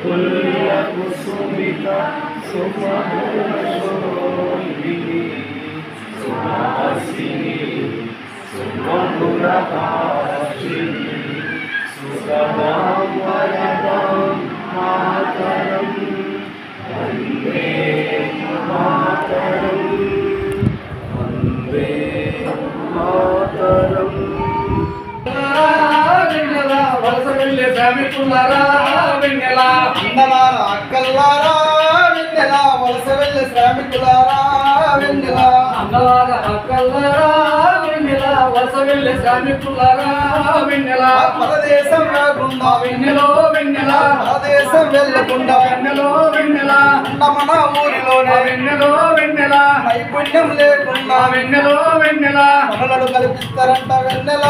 కుసుమిత సుమధురశోభిని సుహాసిని సుమధురహాసిని సుఖదాం వరదాం మాతరం వందే మాతరం వందే మాతరం. శ్రామికులారా వెన్నెల అన్నలారా అక్కల్లారా వెన్నెల వలస వెళ్ళే శ్రామికులారా వెన్నెల అన్నలారా అక్కల్లారా వెన్నెల వలస వెళ్ళే శ్రామికులారా వెన్నెల పరదేశం రాకుండా వెన్నెలో వెన్నెల పరదేశం వెళ్ళకుండా వెన్నెలో వెన్నెల మన ఊరిలోనే వెన్నెలో వెన్నెల నైపుణ్యం లేకుండా వెన్నెలో వెన్నెల పనులను కల్పిస్తారంట వెన్నెల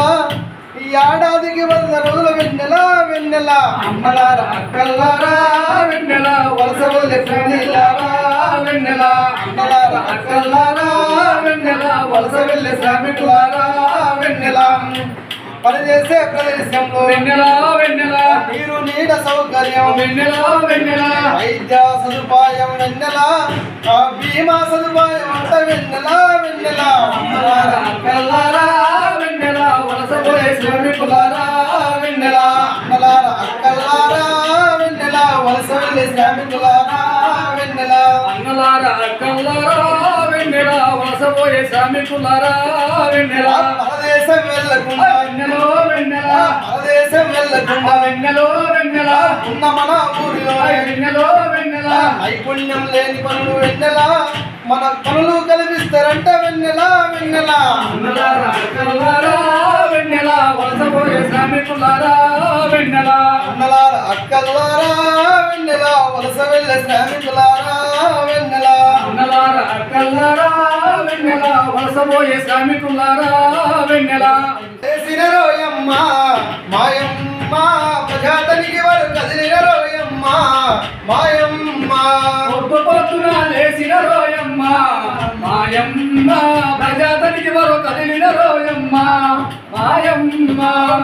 ఈ ఏడాదికి 100 రోజుల వెన్నెల వెన్నెల అన్నలారా అక్కల్లారా వెన్నెల వలస వెళ్ళే శ్రామికులారా వెన్నెల అన్నలారా అక్కల్లారా వెన్నెల వలస వెళ్ళే శ్రామికులారా వెన్నెల పనిచేసే ప్రదేశంలో వెన్నెల వెన్నెల నీరు నీడ సౌకర్యం వెన్నెల వెన్నెల వైద్య సదుపాయం వెన్నెల బీమా సదుపాయం అంట వెన్నెల వెన్నెల అన్నలారా అక్కల్లారా వెన్నెల వలస పోయే శ్రామికులారా వెన్నెల అన్నలారా అక్కల్లారా వెన్నెల వలస వెళ్ళే శ్రామికులారా వెన్నెల అన్నలారా అక్కల్లారా వెన్నెల వలస పోయే శ్రామికులారా వెన్నెల పరదేశం వెళ్ళకుండా వెన్నెలో వెన్నెల పరదేశం వెళ్ళకుండా వెన్నెలో వెన్నెల ఉన్న మన ఊరిలో వెన్నెలో వెన్నెల నైపుణ్యం లేని పనులు వెన్నెల మన పనులు కల్పిస్తారంట వెన్నెల వెన్నెల అన్నలారా అక్కల్లారా వెన్నెల వలస పోయే శ్రామికులారా వెన్నెల అన్నలారా అక్కల్లారా వెన్నెల వలస వెళ్ళే శ్రామికులారా వెన్నెల అన్నలారా అక్కల్లారా వెన్నెల వలస పోయే శ్రామికులారా వెన్నెల చేసిన రోయమ్మ మాయమ్మ ప్రజాతనికి వారు కదిలిన రోయమ్మ మాయమ్మ పొద్దు పొద్దున లేచిన రోయమ్మ మాయమ్మ ప్రజాతనికి వరు కదిలిన రోయమ్మ మాయమ్మ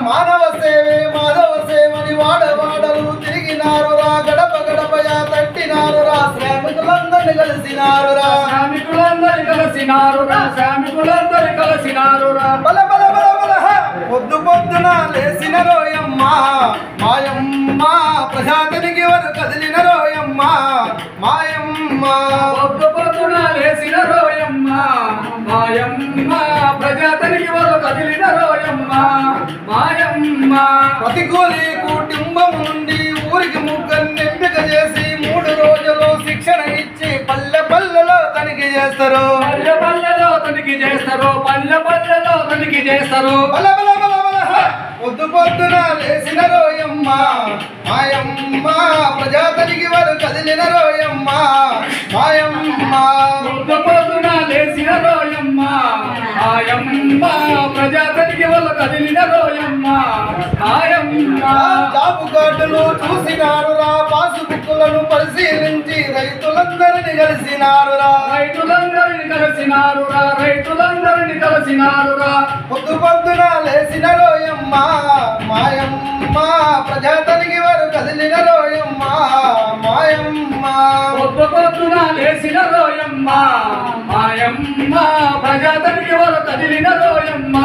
మానవ సేవే మాధవ సేవని వాడవాడలు తిరిగినారు రా గడప గడపయా తట్టినారు రా శ్రామికులందరినీ కలిసినారు రా శ్రామికులందరి కలిసినారురా శ్రామికులందరి కలిసినారురా బల బల బల బల పొద్దు పొద్దున లేసిన రోయమ్మ మాయమ్మ ప్రజాతనికి వారు కదిలిన రోయమ్మ మాయమ్మ పొద్దు పొద్దున లేచిన రోయమ్మ మాయమ్మ ప్రజాతనికి వరు కదిలిన రోయమ్మ మాయమ్మ ప్రతికూలి కుటుంబం నుండి ఊరికి ముగ్గురిని ఎంపిక చేసి 3 రోజులు శిక్షణ ఇచ్చి పల్లె పల్లెలో తనిఖీ చేస్తారు పల్లె పల్లెలో తనిఖీ చేస్తారు పల్లె పల్లెలో తనిఖీ చేస్తారు బల బల బల బల పొద్దు పొద్దున లేసిన రోయమ్మ మాయమ్మ ప్రజాతనికి వారు కదిలిన రోయమ్మ మాయమ్మ పొద్దు పొద్దున లేచిన రోయమ్మ మాయమ్మ ప్రజాతనికి వల్ల కదిలిన రోయమ్మ మాయమ్మ జాబు కార్డులు చూసినారు రా పాసు బుక్కులను పరిశీలించి రైతులందరినీ కలిసినారురా రైతులందరిని కలిసినారురా రైతులందరిని కలిసినారురా పొద్దు పొద్దున లేసిన రోయమ్మ మాయమ్మ ప్రజాతనికి వారు కదిలిన రోయమ్మ మాయమ్మ పొద్దు పొద్దున లేచిన రోయమ్మ మాయమ్మ ప్రజాతనికి వల్ల కదిలిన రోయమ్మ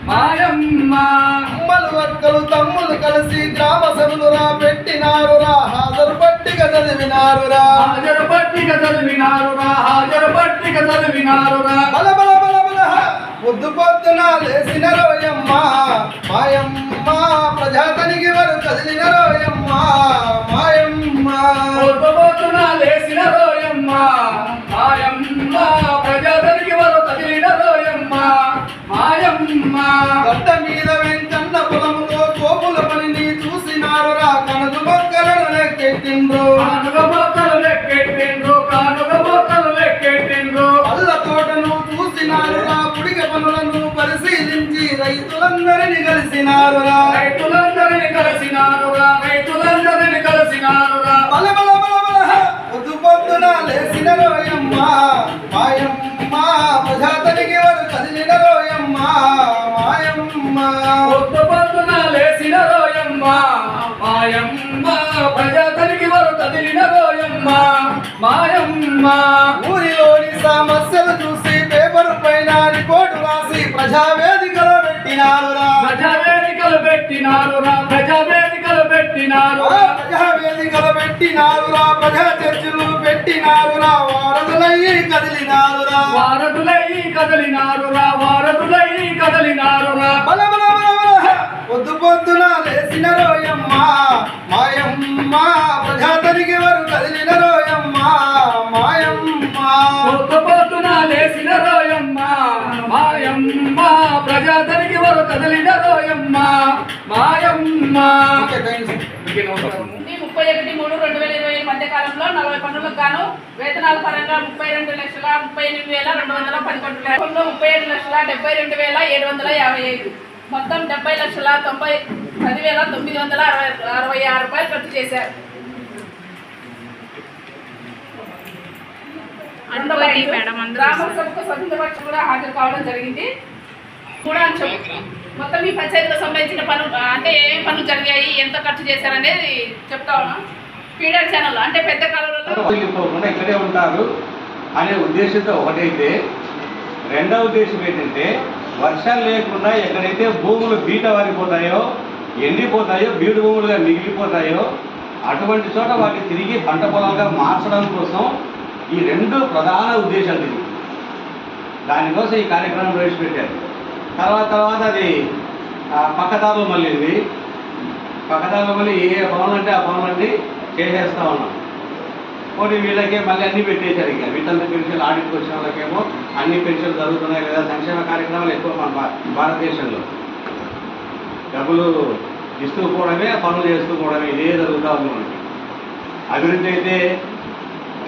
మాయమ్మ అమ్మలు అక్కలు తమ్ములు కలిసి గ్రామ సభలురా పెట్టినారురా హాజరు పట్టిక చదివినారురా హాజరు పట్టిక చదివినారురా హాజరు పట్టిక చదివినారురా బల బల బల బల పొద్దు పొద్దున లేసిన రోయమ్మ మాయమ్మ ప్రజాతనికి వారు కదిలిన రోయమ్మ మాయమ్మ పొద్దు పొద్దున లేచిన రోయమ్మ మాయమ్మ ప్రజాతనికి వల్ల కదిలిన రోయమ్మ మాయమ్మ గడ్డ మీద వెంకన్న పొలములో కోపుల పనిని చూసినారురా కనుగు మొక్కలను లెక్కెట్టిండ్రు కానుగ మొక్కలు లెక్కెట్టిండ్రు కానుగ మొక్కలు లెక్కెట్టిండ్రు పళ్ళ తోటను చూసినారురా పుడిక పనులను పరిశీలించి రైతులందరినీ కలిసినారురా రైతులందరిని కలిసినారురా రైతులందరిని కలిసినారురా బల బల బల బల పొద్దు పొద్దున లేసిన రోయమ్మ మాయమ్మ ప్రజాతనికి వారు కదిలిన రోయమ్మ మాయమ్మ పొద్దు పొద్దున లేచిన రోయమ్మ మాయమ్మ ప్రజాతనికి వరు మాయమ్మ. ఊరిలోని సమస్యలు చూసి పేపర్ పైన రిపోర్టు రాసి ప్రజావేదికలో పెట్టినారురా. ప్రజావేదికలు పెట్టినారురా, ప్రజావేదికలు పెట్టినారురా, ప్రజావేదికలు పెట్టినారురా, ప్రజా చర్చలు పెట్టినారురా, వారధులయ్యి కదిలినారురా. వారధులయ్యి కదలినారురా, వారధులయ్యి కదలినారురా. బల బల బల బల పొద్దు పొద్దున లేసిన రోయమ్మ మాయమ్మ, ప్రజాతనికి వారు కదిలిన రోయమ్మ మాయమ్మ. పొద్దున లేసిన రోయమ్మ మాయమ్మ, ప్రజాతనికి వరు కదలిన రోయమ్మ మాయమ్మ. 31/3/2020 మధ్య కాలంలో 40 పనులకు గాను వేతనాల పరంగా 32,38,210 కోట్లు, 37,72,755, మొత్తం 70,90,10,966 రూపాయలు ఖర్చు చేశారు. గ్రామ సభకు స్వతంత్ర పక్షం కూడా హాజరు కావడం జరిగింది. కూడా మొత్తం ఈ పంచాయతీలకు సంబంధించిన పనులు అంటే ఏం పనులు జరిగాయి, ఎంత ఖర్చు చేశారనేది చెప్తా ఉన్నాం. ఫీడర్ ఛానల్ అంటే పెద్ద కాలంలో ఇక్కడే ఉంటారు అనే ఉద్దేశంతో ఒకటైతే, రెండవ ఉద్దేశం ఏంటంటే వర్షాలు లేకుండా ఎక్కడైతే భూములు బీట వారిపోతాయో, ఎండిపోతాయో, బీడు భూములుగా మిగిలిపోతాయో అటువంటి చోట వాటిని తిరిగి పంట పొలాలుగా మార్చడం కోసం ఈ రెండు ప్రధాన ఉద్దేశాలు ఇది. దానికోసం ఈ కార్యక్రమం ప్రవేశపెట్టారు. తర్వాత అది పక్కదారులు మళ్ళీ పక్కదారులు మళ్ళీ ఏ పనులు అంటే ఆ పనులన్నీ చేసేస్తా ఉన్నాం. పోనీ వీళ్ళకే మళ్ళీ అన్నీ పెట్టేశారు. ఇక వీటంతా పెన్షన్లు ఆడిట్కి వచ్చిన వాళ్ళకేమో అన్ని పెన్షన్లు జరుగుతున్నాయి లేదా సంక్షేమ కార్యక్రమాలు ఎక్కువ మన భారతదేశంలో డబ్బులు ఇస్తూ పోవడమే, పనులు చేస్తూ పోవడమే, ఇదే జరుగుతూ ఉంది మనకి. అభివృద్ధి అయితే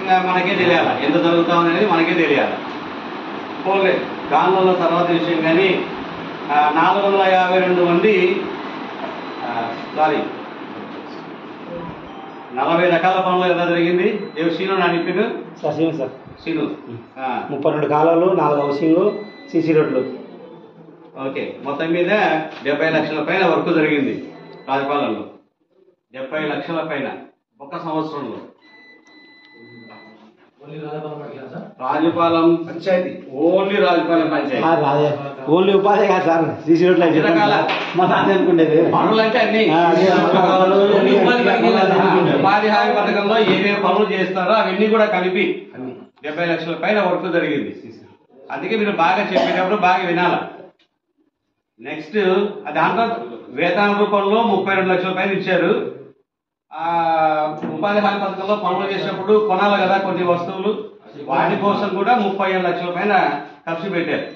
ఇంకా మనకే తెలియాలి, ఎంత జరుగుతూ ఉంది అనేది మనకే తెలియాలి. పోలే గాంధీలో తర్వాత విషయం కానీ 452 మంది 40 రకాల పనులు ఎలా జరిగింది? సీను నా నిప్పిను సార్ సీను 32 కాలాలు, 4 హౌసింగ్, సిసి రోడ్లు. ఓకే, మొత్తం మీద 70 లక్షల పైన వర్క్ జరిగింది రాజపాలెంలో. 70 లక్షల పైన ఒక సంవత్సరంలో. రాజపాలెం పంచాయతీ, ఓన్లీ రాజపాలెం పంచాయతీ. ఓన్లీ ఉపాధి కాదు సార్, సిసి రోడ్లు అనుకునేది పనులు అంటే అన్ని ఉపాధి హామీ పథకంలో ఏమేమి పనులు చేస్తారో అవన్నీ కూడా కలిపి 70 లక్షల పైన వర్క్ జరిగింది. అందుకే మీరు బాగా చెప్పేటప్పుడు బాగా వినాల. నెక్స్ట్ దాంట్లో వేతన రూపంలో 32 లక్షల పైన ఇచ్చారు. ఉపాధి హామీ పథకంలో పనులు చేసినప్పుడు కొనాలి కదా కొన్ని వస్తువులు, వాటి కోసం కూడా 37 లక్షల పైన ఖర్చు పెట్టారు.